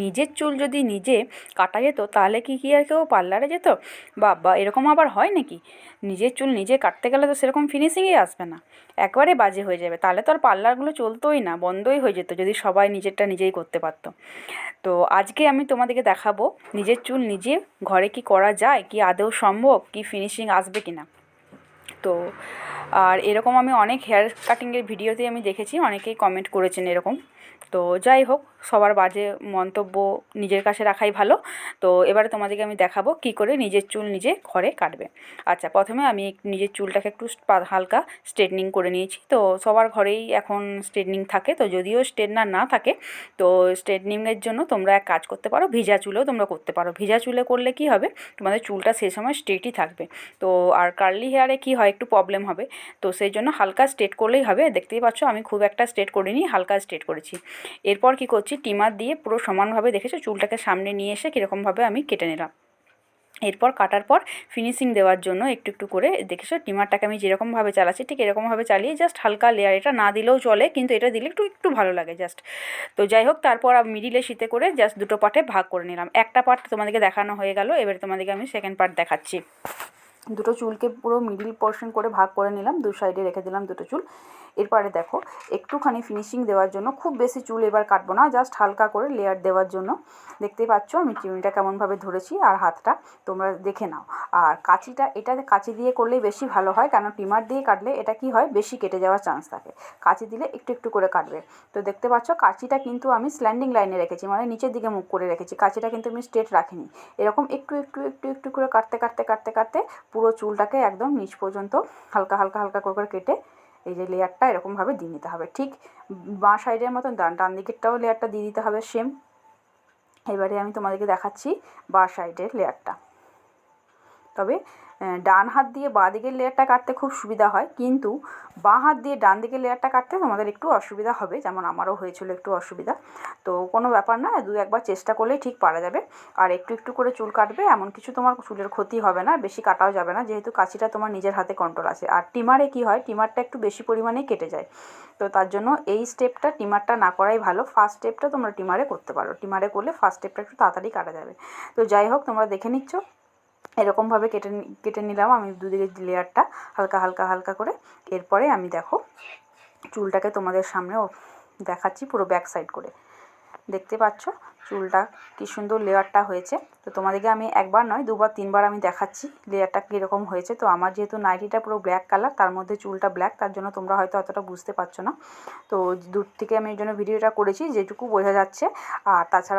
নিজের চুল যদি নিজে কাটা যেত তাহলে কি আর কেউ পার্লারে যেত? বাবা, এরকম আবার হয় নাকি? নিজের চুল নিজে কাটতে গেলে তো সেরকম ফিনিশিংই আসবে না, একবারে বাজে হয়ে যাবে। তাহলে তো আর পার্লারগুলো চলতোই না, বন্ধই হয়ে যেত যদি সবাই নিজেরটা নিজেই করতে পারতো। তো আজকে আমি তোমাদেরকে দেখাবো নিজের চুল নিজে ঘরে কি করা যায়, কি আদৌ সম্ভব, কি ফিনিশিং আসবে কি না। তো আর এরকম আমি অনেক হেয়ার কাটিংয়ের ভিডিওতে আমি দেখেছি, অনেকেই কমেন্ট করেছেন এরকম। তো যাই হোক, সবার বাজে মন্তব্য নিজের কাছে রাখাই ভালো। তো এবারে তোমাদেরকে আমি দেখাবো কি করে নিজের চুল নিজে ঘরে কাটবে। আচ্ছা, প্রথমে আমি নিজের চুলটাকে একটু হালকা স্ট্রেটনিং করে নিয়েছি। তো সবার ঘরেই এখন স্ট্রেটনিং থাকে, তো যদিও স্ট্রেটনার না থাকে, তো স্ট্রেটনিংয়ের জন্য তোমরা এক কাজ করতে পারো, ভিজা চুলেও তোমরা করতে পারো। ভিজা চুলে করলে কি হবে, তোমাদের চুলটা সেই সময় স্ট্রেটই থাকবে। তো আর কার্লি হেয়ারে কি হয়, একটু প্রবলেম হবে। তো সেই জন্য হালকা স্ট্রেট করলেই হবে। দেখতেই পাচ্ছ আমি খুব একটা স্ট্রেট করিনি, হালকা স্ট্রেট করেছি। এরপর কি করছি, ট্রিমার দিয়ে পুরো সমানভাবে দেখেছো চুলটাকে সামনে নিয়ে এসে কীরকমভাবে আমি কেটে নিলাম। এরপর কাটার পর ফিনিশিং দেওয়ার জন্য একটু একটু করে দেখেছো ট্রিমারটাকে আমি যেরকমভাবে চালাচ্ছি ঠিক এরকমভাবে চালিয়ে জাস্ট হালকা লেয়ার, এটা না দিলেও চলে কিন্তু এটা দিলে একটু একটু ভালো লাগে জাস্ট। তো যাই হোক, তারপর মিডিলে শীতে করে জাস্ট দুটো পার্টে ভাগ করে নিলাম। একটা পার্ট তোমাদেরকে দেখানো হয়ে গেল, এবারে তোমাদেরকে আমি সেকেন্ড পার্ট দেখাচ্ছি। দুটো চুলকে পুরো মিডিল পোর্শন করে ভাগ করে নিলাম, দু সাইডে রেখে দিলাম দুটো চুল। এরপরে দেখো একটুখানি ফিনিশিং দেওয়ার জন্য, খুব বেশি চুল এবার কাটবো না, জাস্ট হালকা করে লেয়ার দেওয়ার জন্য। দেখতেই পাচ্ছ আমি চিমনিটা কেমনভাবে ধরেছি আর হাতটা তোমরা দেখে নাও। আর কাঁচিটা, এটা কাঁচি দিয়ে করলেই বেশি ভালো হয়, কারণ ট্রিমার দিয়ে কাটলে এটা কি হয়, বেশি কেটে যাওয়ার চান্স থাকে। কাঁচি দিলে একটু একটু করে কাটবে। তো দেখতে পাচ্ছ কাঁচিটা কিন্তু আমি স্ল্যান্ডিং লাইনে রেখেছি, মানে নিচের দিকে মুখ করে রেখেছি, কাঁচিটা কিন্তু আমি স্ট্রেট রাখিনি। এরকম একটু একটু একটু একটু করে কাটতে কাটতে কাটতে কাটতে পুরো চুলটাকে একদম নিচ পর্যন্ত হালকা হালকা হালকা করে কেটে এই যে লেয়ারটা এরকমভাবে দিয়ে নিতে হবে। ঠিক বাঁ সাইডের মতন ডান দিকেরটাও লেয়ারটা দিয়ে দিতে হবে সেম। এবারে আমি তোমাদেরকে দেখাচ্ছি বাঁ সাইডের লেয়ারটা। তবে ডান হাত দিয়ে বাঁ দিকের লেয়ারটা কাটতে খুব সুবিধা হয়, কিন্তু বাঁ হাত দিয়ে ডান দিকের লেয়ারটা কাটতে তোমাদের একটু অসুবিধা হবে, যেমন আমারও হয়েছিল একটু অসুবিধা। তো কোনো ব্যাপার না, দু একবার চেষ্টা করলেই ঠিক পারা যাবে। আর একটু একটু করে চুল কাটবে, এমন কিছু তোমার চুলের ক্ষতি হবে না, বেশি কাটাও যাবে না, যেহেতু কাঁচিটা তোমার নিজের হাতে কন্ট্রোল আছে। আর ট্রিমারে কি হয়, ট্রিমারটা একটু বেশি পরিমাণেই কেটে যায়। তো তার জন্য এই স্টেপটা ট্রিমারটা না করাই ভালো। ফার্স্ট স্টেপটা তোমরা ট্রিমারে করতে পারো, ট্রিমারে করলে ফার্স্ট স্টেপটা একটু তাড়াতাড়ি কাটা যাবে। তো যাই হোক, তোমরা দেখে নিচ্ছ এরকমভাবে কেটে নিলাম আমি দুদিকের লেয়ারটা হালকা হালকা হালকা করে। এরপরে আমি দেখো চুলটাকে তোমাদের সামনেও দেখাচ্ছি পুরো ব্যাক সাইড করে। দেখতে পাচ্ছ চুলটা কি সুন্দর লেয়ারটা হয়েছে। তো তোমাদেরকে আমি একবার নয় দুবার তিনবার আমি দেখাচ্ছি লেয়ারটা কীরকম হয়েছে। তো আমার যেহেতু নাইটিটা পুরো ব্ল্যাক কালার, তার মধ্যে চুলটা ব্ল্যাক, তার জন্য তোমরা হয়তো অতটা বুঝতে পারছো না। তো দূর থেকে আমি এই জন্য ভিডিওটা করেছি, যেটুকু বোঝা যাচ্ছে। আর তাছাড়া